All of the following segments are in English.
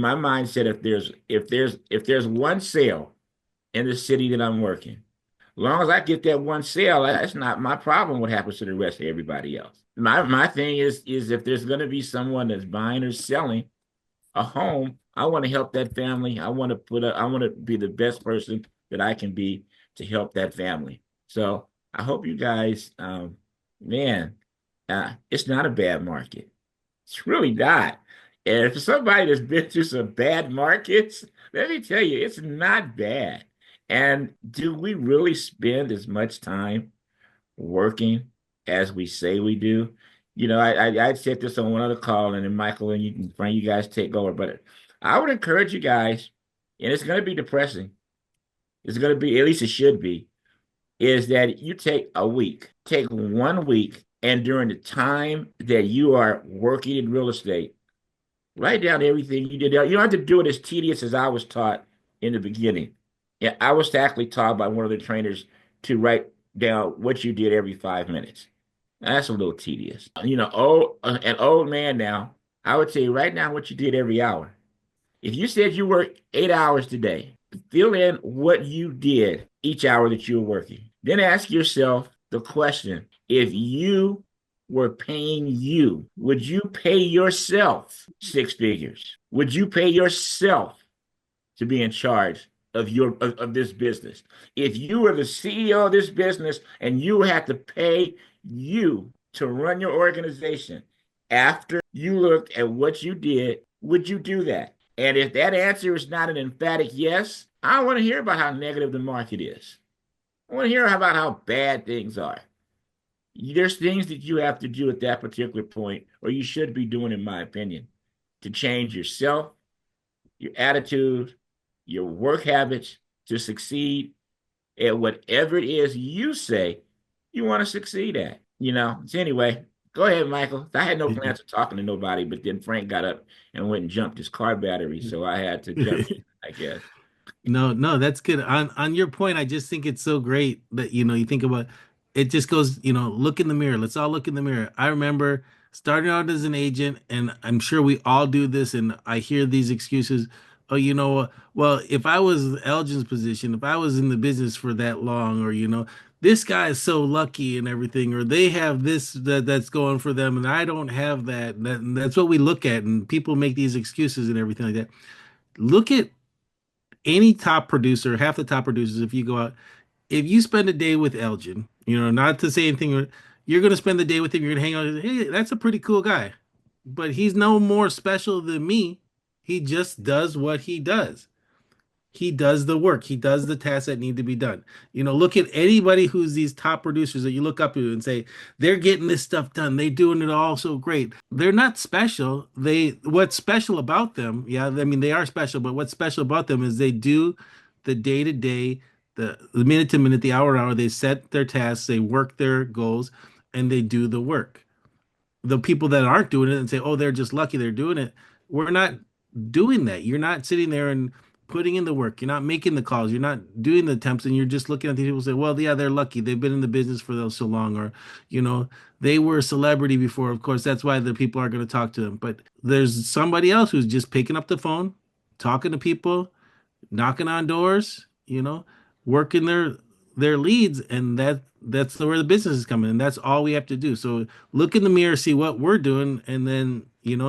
my mindset, if there's one sale in the city that I'm working, as long as I get that one sale, that's not my problem what happens to the rest of everybody else. My thing is if there's going to be someone that's buying or selling a home, I want to help that family. I want to be the best person that I can be to help that family. So I hope you guys, man, it's not a bad market. It's really not. And for somebody that's been through some bad markets, let me tell you, it's not bad. And do we really spend as much time working as we say we do? I said this on one other call, and then Michael and you guys take over. But I would encourage you guys, and it's going to be depressing. It's going to be, at least it should be, is that you take 1 week, and during the time that you are working in real estate, write down everything you did. You don't have to do it as tedious as I was taught in the beginning. Yeah, I was actually taught by one of the trainers to write down what you did every 5 minutes. That's a little tedious. An old man now, I would say right now what you did every hour. If you said you worked 8 hours today, fill in what you did each hour that you were working. Then ask yourself the question, if you were paying you, would you pay yourself 6 figures? Would you pay yourself to be in charge of this business? If you were the CEO of this business and you had to pay you to run your organization after you looked at what you did, would you do that? And if that answer is not an emphatic yes, I don't want to hear about how negative the market is. I want to hear about how bad things are. There's things that you have to do at that particular point, or you should be doing, in my opinion, to change yourself, your attitude, your work habits to succeed at whatever it is you say you want to succeed at. So anyway, go ahead, Michael. I had no plans of talking to nobody, but then Frank got up and went and jumped his car battery, so I had to jump in, I guess. No, no, that's good. On your point, I just think it's so great that you think about it just goes, look in the mirror. Let's all look in the mirror. I remember starting out as an agent, and I'm sure we all do this, and I hear these excuses. Oh, well, if I was Elgin's position, if I was in the business for that long, or this guy is so lucky and everything, or they have this that's going for them, and I don't have that. That's what we look at, and people make these excuses and everything like that. Look at any top producer, half the top producers, if you go out, if you spend a day with Elgin, not to say anything, you're going to spend the day with him, you're going to hang out. Hey, that's a pretty cool guy, but he's no more special than me. He just does what he does. He does the work. He does the tasks that need to be done. Look at anybody who's these top producers that you look up to and say, they're getting this stuff done. They're doing it all so great. They're not special. What's special about them, yeah, I mean, they are special, but what's special about them is they do the day to day, the minute to minute, the hour to hour. They set their tasks, they work their goals, and they do the work. The people that aren't doing it and say, oh, they're just lucky they're doing it. We're not doing that. You're not sitting there and putting in the work. You're not making the calls. You're not doing the attempts. And you're just looking at these people and say, well, yeah, they're lucky. They've been in the business for so long. Or, they were a celebrity before. Of course, that's why the people are going to talk to them. But there's somebody else who's just picking up the phone, talking to people, knocking on doors, working their leads, and that's where the business is coming, and that's all we have to do. So look in the mirror, see what we're doing, and then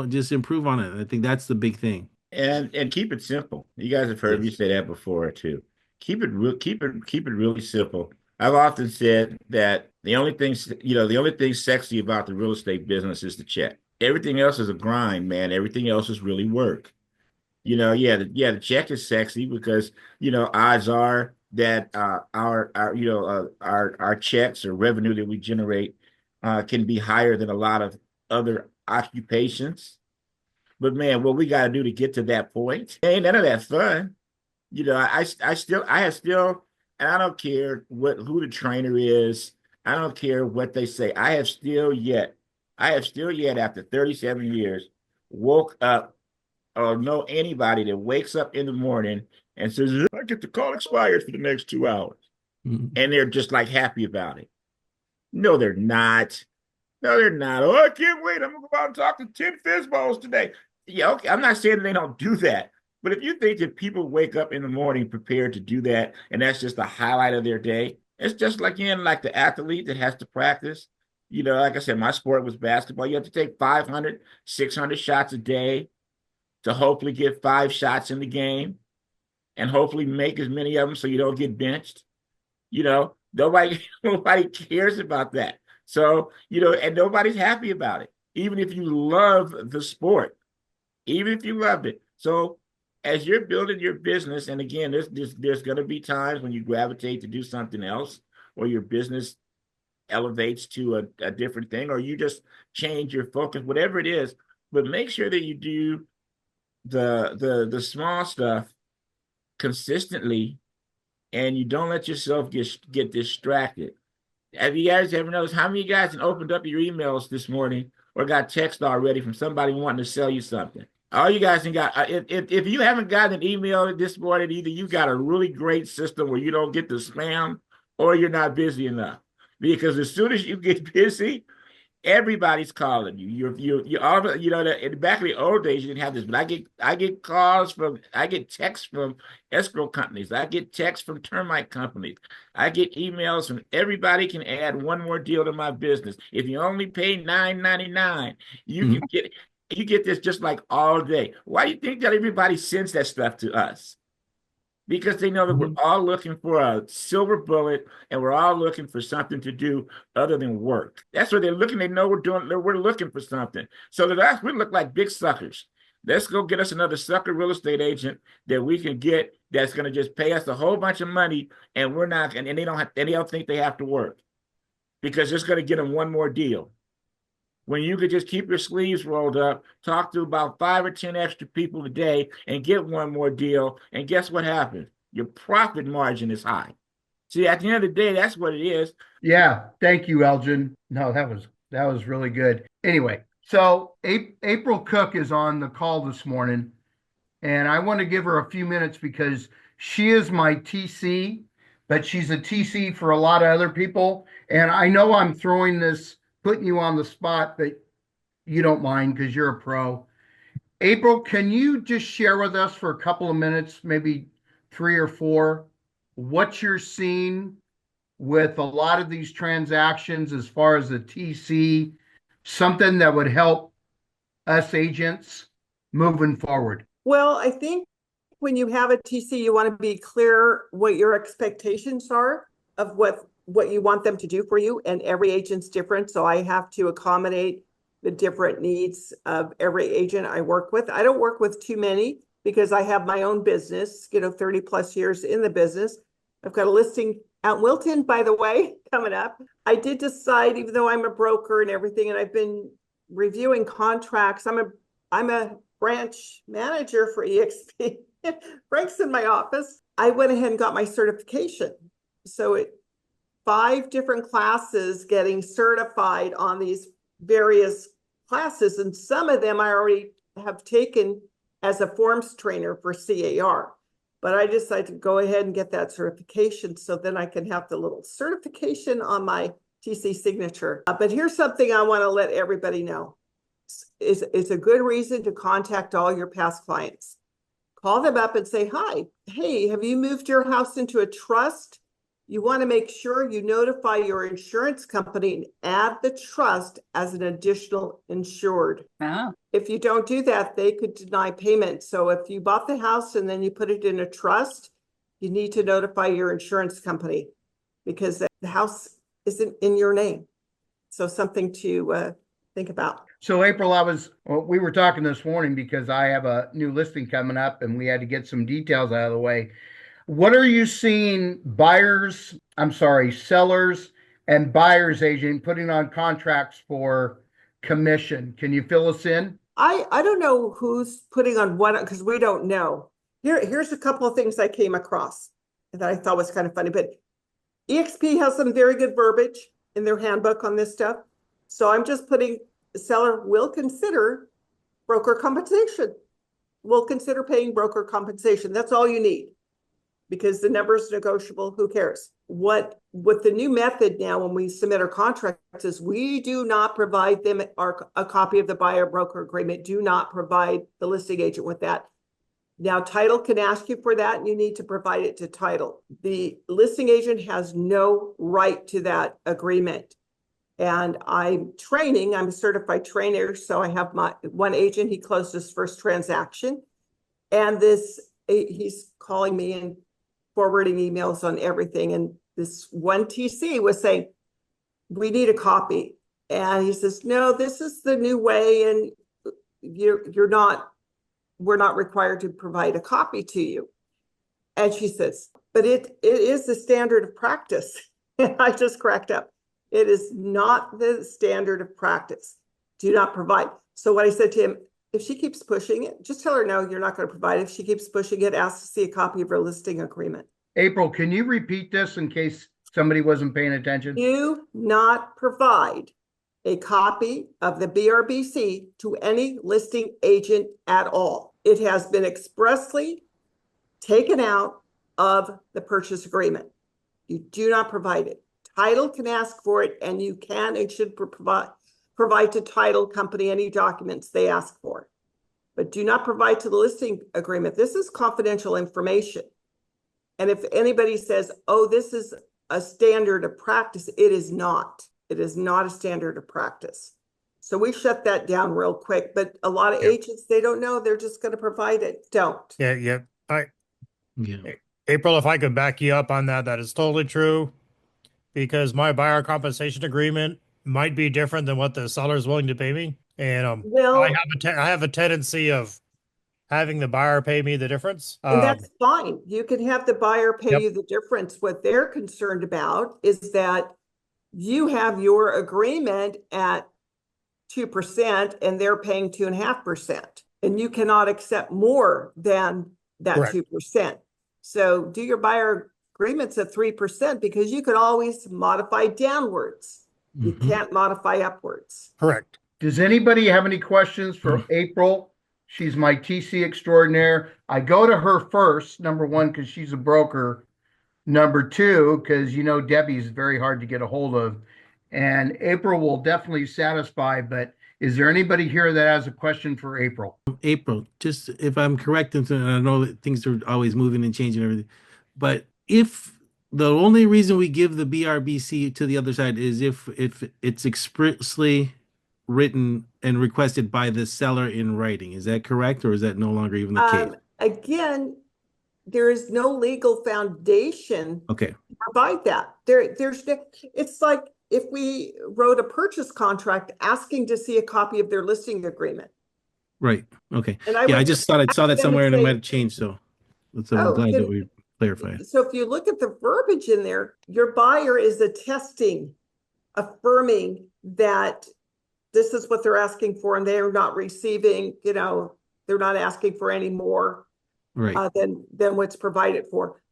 just improve on it. I think that's the big thing. And keep it simple. You guys have heard me Yes. say that before too. Keep it really simple. I've often said that the only thing sexy about the real estate business is the check. Everything else is a grind, man. Everything else is really work. The check is sexy because odds are that our checks or revenue that we generate can be higher than a lot of other occupations. But man, what we got to do to get to that point ain't none of that fun. I have still, and I don't care who the trainer is. I don't care what they say. I have still yet after 37 years woke up or know anybody that wakes up in the morning and says, I get the call expired for the next 2 hours. Mhm. And they're just like happy about it. No, they're not. No, they're not. Oh, I can't wait. I'm gonna go out and talk to 10 Fizballs today. Yeah, okay. I'm not saying they don't do that, but if you think that people wake up in the morning prepared to do that, and that's just the highlight of their day, it's just like like the athlete that has to practice. Like I said, my sport was basketball. You have to take 500, 600 shots a day to hopefully get 5 shots in the game and hopefully make as many of them so you don't get benched. Nobody nobody cares about that. So, and nobody's happy about it, even if you love the sport, even if you loved it. So as you're building your business, and again, there's going to be times when you gravitate to do something else, or your business elevates to a different thing, or you just change your focus, whatever it is. But make sure that you do the small stuff consistently, and you don't let yourself get distracted. Have you guys ever noticed how many of you guys have opened up your emails this morning or got text already from somebody wanting to sell you something? All you guys got, if you haven't gotten an email this morning, either you got a really great system where you don't get the spam, or you're not busy enough. Because as soon as you get busy, everybody's calling you. You all in back in the old days you didn't have this, but I get texts from escrow companies, I get texts from termite companies, I get emails from everybody can add one more deal to my business. If you only pay $9.99, you Mhm. can get you get this just like all day. Why do you think that everybody sends that stuff to us? Because they know that we're Mhm. all looking for a silver bullet, and we're all looking for something to do other than work. That's what they're looking. They know we're looking for something. So to us, we look like big suckers. Let's go get us another sucker real estate agent that we can get that's going to just pay us a whole bunch of money, and we're not, and they don't think they have to work because it's going to get them one more deal. When you could just keep your sleeves rolled up, talk to about 5 or 10 extra people a day, and get one more deal. And guess what happens? Your profit margin is high. See, at the end of the day, that's what it is. Yeah, thank you, Elgin. No, that was really good. Anyway, so April Cook is on the call this morning, and I want to give her a few minutes because she is my TC, but she's a TC for a lot of other people. And I know I'm putting you on the spot, but you don't mind because you're a pro. April, can you just share with us for a couple of minutes, maybe 3 or 4, what you're seeing with a lot of these transactions as far as the TC, something that would help us agents moving forward? Well, I think when you have a TC, you want to be clear what your expectations are of what you want them to do for you. And every agent's different. So I have to accommodate the different needs of every agent I work with. I don't work with too many because I have my own business, 30 plus years in the business. I've got a listing out in Wilton, by the way, coming up. I did decide, even though I'm a broker and everything, and I've been reviewing contracts, I'm a branch manager for EXP. Frank's in my office. I went ahead and got my certification. So 5 different classes getting certified on these various classes. And some of them I already have taken as a forms trainer for CAR. But I decided to go ahead and get that certification so then I can have the little certification on my TC signature. But here's something I want to let everybody know. It's a good reason to contact all your past clients. Call them up and say, hi, hey, have you moved your house into a trust? You want to make sure you notify your insurance company and add the trust as an additional insured. Ah. If you don't do that, they could deny payment. So if you bought the house and then you put it in a trust, you need to notify your insurance company because the house isn't in your name. So something to think about. So April, we were talking this morning because I have a new listing coming up and we had to get some details out of the way. What are you seeing sellers and buyers agent putting on contracts for commission? Can you fill us in? I don't know who's putting on what because we don't know. Here's a couple of things I came across that I thought was kind of funny, but EXP has some very good verbiage in their handbook on this stuff. So I'm just putting the seller will consider broker compensation. Will consider paying broker compensation. That's all you need because the number is negotiable. Who cares? with the new method now, when we submit our contracts, is we do not provide them a copy of the buyer broker agreement, do not provide the listing agent with that. Now, title can ask you for that, and you need to provide it to title. The listing agent has no right to that agreement. And I'm a certified trainer. So I have my one agent, he closed his first transaction. And he's calling me and forwarding emails on everything. And this one TC was saying, we need a copy. And he says, no, this is the new way. And we're not required to provide a copy to you. And she says, but it is the standard of practice. And I just cracked up. It is not the standard of practice. Do not provide. So what I said to him, if she keeps pushing it, just tell her, no, you're not going to provide it. If she keeps pushing it, ask to see a copy of her listing agreement. April, can you repeat this in case somebody wasn't paying attention? Do not provide a copy of the BRBC to any listing agent at all. It has been expressly taken out of the purchase agreement. You do not provide it. Title can ask for it, and you can and should provide to title company any documents they ask for. But do not provide to the listing agreement. This is confidential information. And if anybody says, oh, this is a standard of practice, it is not. It is not a standard of practice. So we shut that down real quick. But a lot of agents, they don't know. They're just going to provide it. Don't. Yeah. April, if I could back you up on that, that is totally true. Because my buyer compensation agreement might be different than what the seller is willing to pay me. And Well, I have a tendency of having the buyer pay me the difference. and that's fine. You can have the buyer pay Yep. you the difference. What they're concerned about is that you have your agreement at 2% and they're paying 2.5%. And you cannot accept more than that Correct. 2%. So do your buyer agreements at 3% because you can always modify downwards. You can't modify upwards. Correct. Does anybody have any questions for April? She's my TC extraordinaire. I go to her first, number one, because she's a broker. Number two, because Debbie's very hard to get a hold of. And April will definitely satisfy, but is there anybody here that has a question for April? April, just if I'm correct, and I know that things are always moving and changing and everything, but if the only reason we give the BRBC to the other side is if it's expressly written and requested by the seller in writing, is that correct, or is that no longer even the case? Again, there is no legal foundation Okay. to provide that. It's like if we wrote a purchase contract asking to see a copy of their listing agreement. Right. Okay. And I just thought I saw that somewhere and it say, might have changed. So I'm glad that we clarified. So if you look at the verbiage in there, your buyer is affirming that this is what they're asking for, and they're not receiving, they're not asking for any more than what's provided for.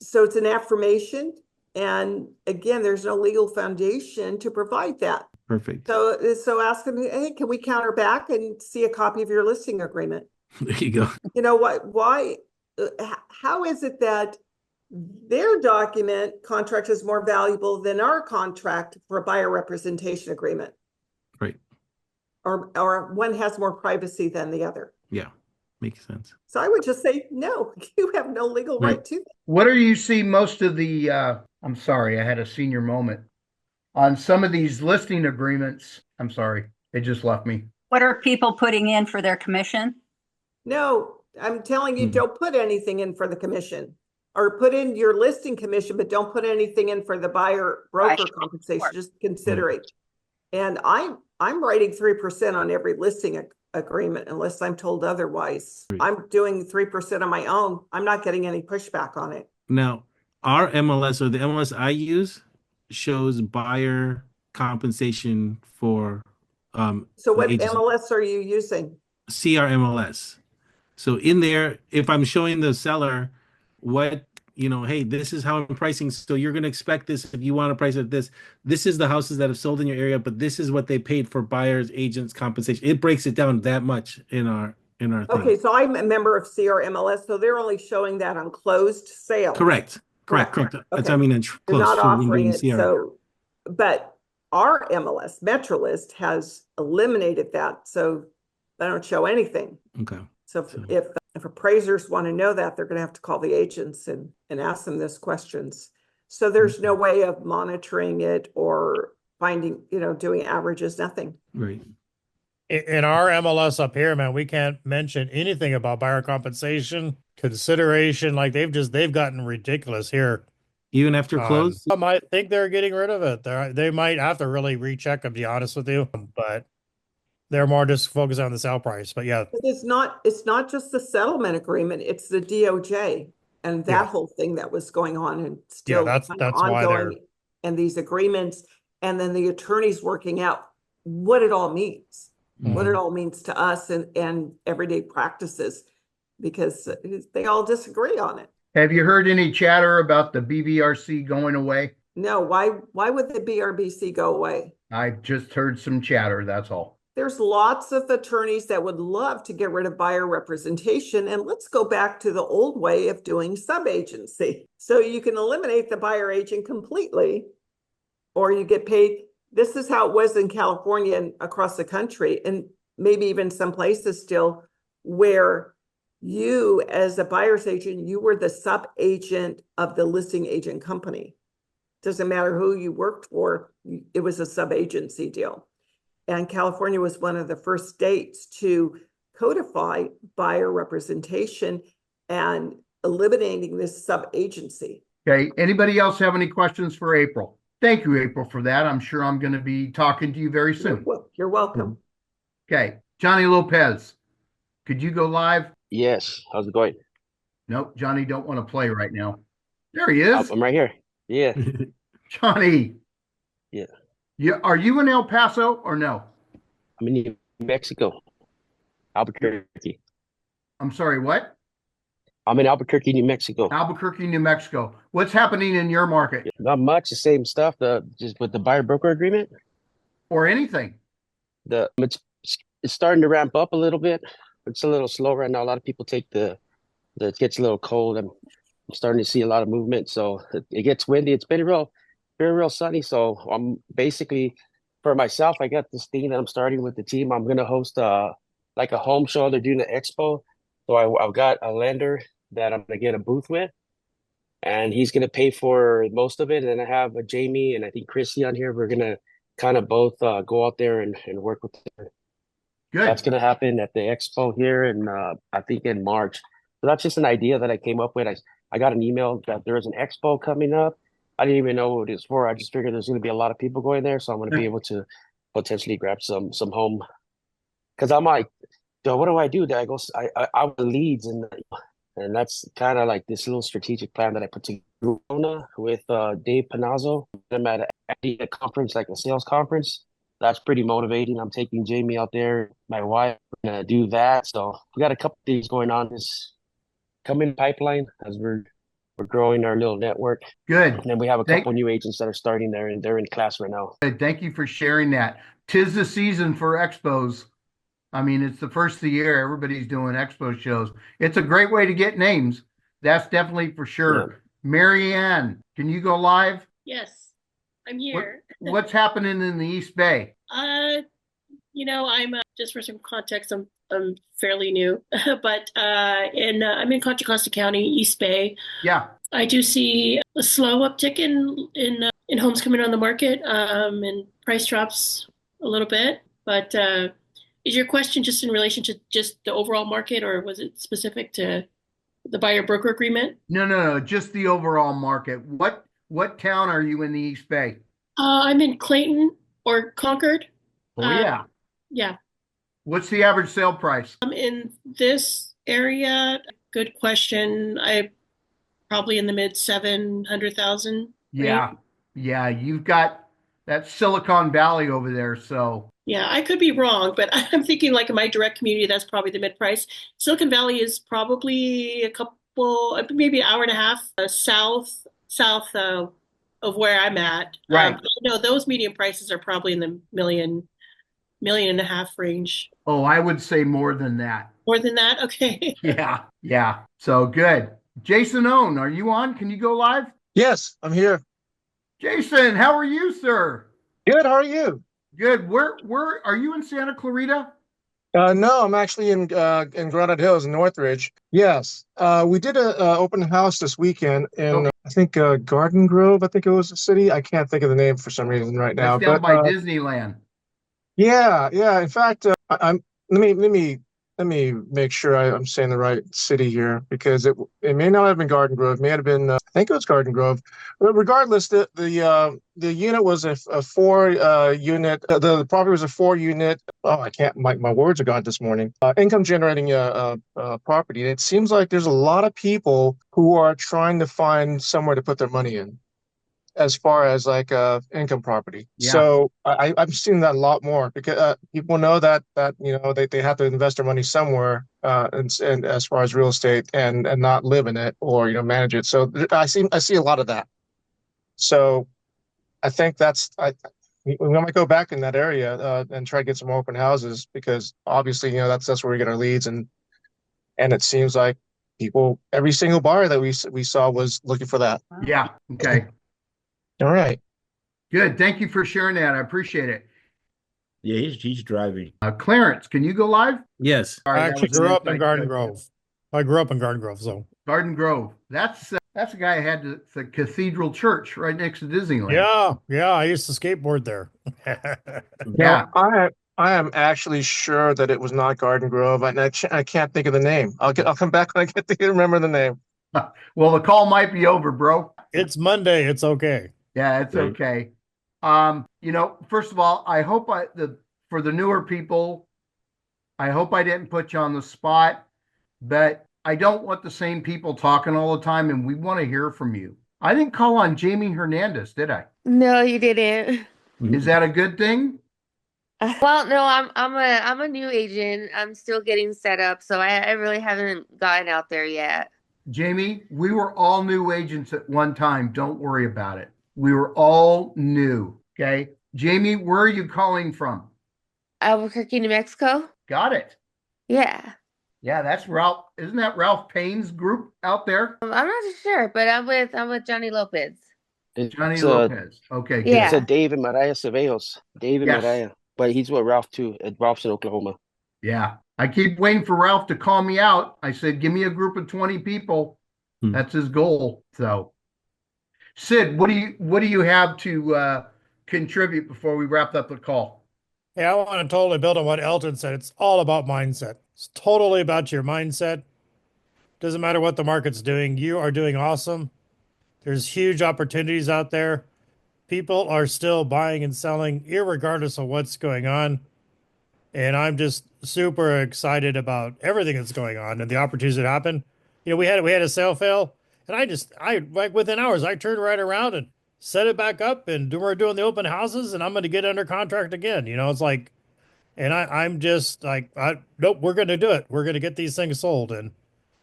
So it's an affirmation. And again, there's no legal foundation to provide that. Perfect. So ask them, hey, can we counter back and see a copy of your listing agreement? There you go. You know what? Why? How is it that their contract is more valuable than our contract for a buyer representation agreement? Right. Or one has more privacy than the other. Yeah, makes sense. So I would just say, no, you have no legal right to that. What do you see most of the, I'm sorry, I had a senior moment. On some of these listing agreements, I'm sorry, they just left me. What are people putting in for their commission? No, I'm telling you, don't put anything in for the commission, or put in your listing commission, but don't put anything in for the buyer broker compensation. Just consider it. And I'm writing 3% on every listing agreement unless I'm told otherwise. I'm doing 3% on my own. I'm not getting any pushback on it. Now, our MLS, or the MLS I use, shows buyer compensation for so what MLS are you using? CRMLS. So in there, if I'm showing the seller what, hey, this is how I'm pricing, so you're going to expect this if you want to price it this. This is the houses that have sold in your area, but this is what they paid for buyers, agents, compensation. It breaks it down that much in our thing. Okay, so I'm a member of CRMLS, so they're only showing that on closed sales. Correct. Correct. That's Okay. what I mean. It's They're close not to being offering it, CR. so, but our MLS, MetroList, has eliminated that, so they don't show anything. Okay. So So- if appraisers want to know that, they're gonna have to call the agents and ask them those questions. So there's no way of monitoring it or finding, doing averages, nothing. Right. In our MLS up here, man, we can't mention anything about buyer compensation, consideration. Like they've gotten ridiculous here. Even after close? I might think they're getting rid of it. They might have to really recheck, to be honest with you, but they're more just focused on the sale price. But yeah, It's not just the settlement agreement, it's the DOJ and that Yeah. whole thing that was going on and still that's kind of why they're ongoing. And these agreements, and then the attorneys working out what it all means, what it all means to us and everyday practices, because they all disagree on it. Have you heard any chatter about the BVRC going away? No, why would the BRBC go away? I just heard some chatter, that's all. There's lots of attorneys that would love to get rid of buyer representation, and let's go back to the old way of doing sub-agency. So you can eliminate the buyer agent completely, or you get paid. This is how it was in California and across the country, and maybe even some places still, where you, as a buyer's agent, you were the sub-agent of the listing agent company. Doesn't matter who you worked for, it was a sub-agency deal. And California was one of the first states to codify buyer representation and eliminating this sub-agency. Okay, anybody else have any questions for April? Thank you, April, for that. I'm sure I'm going to be talking to you very soon. You're welcome. Okay, Johnny Lopez, could you go live? Yes. How's it going? Nope, Johnny don't want to play right now. There he is. I'm right here. Yeah. Johnny. Yeah. Are you in El Paso or no? I'm in New Mexico, Albuquerque. I'm sorry, what? I'm in Albuquerque, New Mexico. Albuquerque, New Mexico. What's happening in your market? Not much, the same stuff. Just with the buyer broker agreement. Or anything? It's starting to ramp up a little bit. It's a little slow right now. A lot of people take it gets a little cold. I'm starting to see a lot of movement. So it gets windy. It's been real sunny. So I'm basically, for myself, I got this thing that I'm starting with the team. I'm gonna host like a home show. They're doing an expo. So I've got a lender that I'm gonna get a booth with, and he's gonna pay for most of it. And then I have Jamie and I think Chrissy on here. We're gonna kind of both go out there and work with them. Good. That's gonna happen at the expo here in I think in March. So that's just an idea that I came up with. I got an email that there is an expo coming up. I didn't even know what it was for. I just figured there's going to be a lot of people going there, so I'm going to be able to potentially grab some home. Because I'm like, what do I do? I want leads, and that's kind of like this little strategic plan that I put together with Dave Panazzo. I'm at a conference, like a sales conference. That's pretty motivating. I'm taking Jamie out there, my wife, gonna do that. So we got a couple things going on this coming pipeline as we're growing our little network. Good. And then we have a couple new agents that are starting there, and they're in class right now. Good. Thank you for sharing that. 'Tis the season for expos. I mean, it's the first of the year. Everybody's doing expo shows. It's a great way to get names. That's definitely for sure. Yeah. Marianne, can you go live? Yes, I'm here. What's happening in the East Bay? I'm just for some context, I'm fairly new, but I'm in Contra Costa County, East Bay. Yeah. I do see a slow uptick in homes coming on the market, and price drops a little bit. But is your question just in relation to just the overall market, or was it specific to the buyer broker agreement? No, just the overall market. What town are you in the East Bay? I'm in Clayton or Concord. Oh, yeah. Yeah. What's the average sale price? In this area, good question. I probably in the mid 700,000. Yeah. Yeah. You've got that Silicon Valley over there. So yeah, I could be wrong, but I'm thinking like in my direct community, that's probably the mid price. Silicon Valley is probably maybe an hour and a half south of where I'm at. Right. Those medium prices are probably in the million and a half range. Oh, I would say more than that. More than that? Okay. Yeah. So good. Jason Owen, are you on? Can you go live? Yes, I'm here. Jason, how are you, sir? Good. How are you? Good. Where are you in Santa Clarita? No, I'm actually in Granite Hills, in Northridge. Yes. We did a open house this weekend in Okay, I think Garden Grove. I think it was the city. I can't think of the name for some reason right that's now. down But by Disneyland. yeah, yeah. In fact, I'm let me make sure I'm saying the right city here because it may not have been Garden Grove. It may have been I think it was Garden Grove. But regardless, the unit was a four unit. The property was a 4 unit. Oh, I can't. My words are gone this morning. Income generating property. And it seems like there's a lot of people who are trying to find somewhere to put their money in as far as like income property. Yeah. So I'm seeing that a lot more because people know that they have to invest their money somewhere and as far as real estate and not live in it or manage it. So I see a lot of that. So I think we might go back in that area and try to get some open houses because obviously that's where we get our leads and it seems like every single buyer that we saw was looking for that. Yeah. Okay. All right. Good. Thank you for sharing that. I appreciate it. Yeah, he's driving. Clarence, can you go live? Yes. All I right, that actually was an grew up in inside Garden joke. Grove. I grew up in Garden Grove, so Garden Grove. That's the guy who had the Cathedral Church right next to Disneyland. yeah. I used to skateboard there. Yeah. No, I am actually sure that it was not Garden Grove, and I can't think of the name. I'll come back when I get to remember the name. Well, the call might be over, bro. It's Monday. It's okay. Yeah, it's Right. okay. First of all, I hope for the newer people, I hope I didn't put you on the spot, but I don't want the same people talking all the time, and we want to hear from you. I didn't call on Jamie Hernandez, did I? No, you didn't. Is that a good thing? Well, no, I'm a new agent. I'm still getting set up, so I really haven't gotten out there yet. Jamie, we were all new agents at one time. Don't worry about it. We were all new. Okay. Jamie, where are you calling from? Albuquerque, New Mexico? Got it. Yeah. Yeah, that's Ralph. Isn't that Ralph Payne's group out there? I'm not too sure, but I'm with Johnny Lopez. Johnny It's Lopez. Okay, good. Yeah. it's David Mariah Ceballos. David Yes. Mariah. But he's with Ralph too. Ralph's in Oklahoma. Yeah. I keep waiting for Ralph to call me out. I said, give me a group of 20 people. That's his goal. So, Sid, what do you have to contribute before we wrap up the call? Yeah, I want to totally build on what Elton said. It's all about mindset. It's totally about your mindset. Doesn't matter what the market's doing. You are doing awesome. There's huge opportunities out there. People are still buying and selling irregardless of what's going on. And I'm just super excited about everything that's going on and the opportunities that happen. We had a sale fail, and I like within hours I turned right around and set it back up, and we're doing the open houses, and I'm going to get under contract again. It's like, and I'm just like, nope, we're going to do it. We're going to get these things sold, and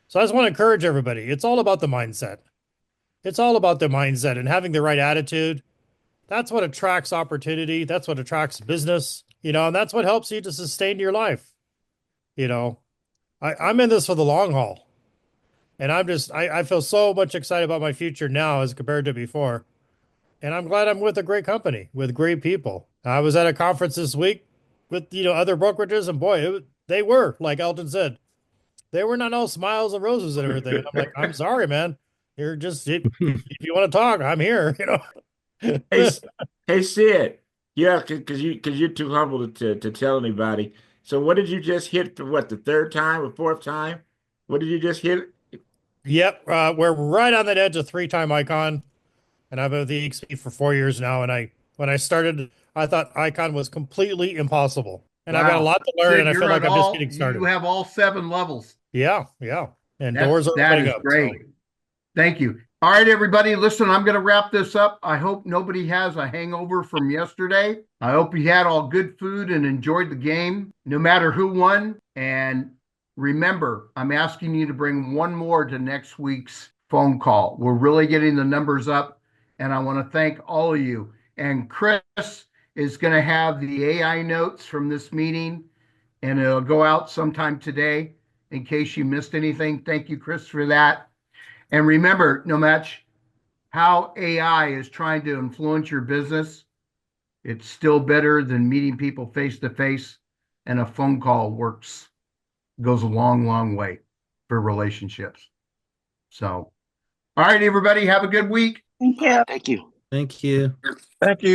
so I just want to encourage everybody. It's all about the mindset. It's all about the mindset and having the right attitude. That's what attracts opportunity. That's what attracts business. And that's what helps you to sustain your life. I'm in this for the long haul. And I feel so much excited about my future now as compared to before. And I'm glad I'm with a great company, with great people. I was at a conference this week with, other brokerages, and boy, they were, like Elton said, they were not all smiles and roses and everything. And I'm like, I'm sorry, man. You're just, if you want to talk, I'm here, Hey, Sid. Yeah, because you're too humble to tell anybody. So what did you just hit for the third time or fourth time? What did you just hit? Yep. We're right on that edge of 3-time icon. And I've been with the EXP for 4 years now. And when I started, I thought icon was completely impossible. And I've got a lot to learn, Sid, and I feel like I'm just getting started. You have all 7 levels. Yeah. And doors are opening up. Great. So. Thank you. All right, everybody, listen, I'm going to wrap this up. I hope nobody has a hangover from yesterday. I hope you had all good food and enjoyed the game, no matter who won. And remember, I'm asking you to bring one more to next week's phone call. We're really getting the numbers up, and I want to thank all of you. And Chris is going to have the AI notes from this meeting, and it'll go out sometime today in case you missed anything. Thank you, Chris, for that. And remember, no matter how AI is trying to influence your business, it's still better than meeting people face to face, and a phone call goes a long, long way for relationships. So, all right, everybody, have a good week. Thank you. Thank you. Thank you. Thank you.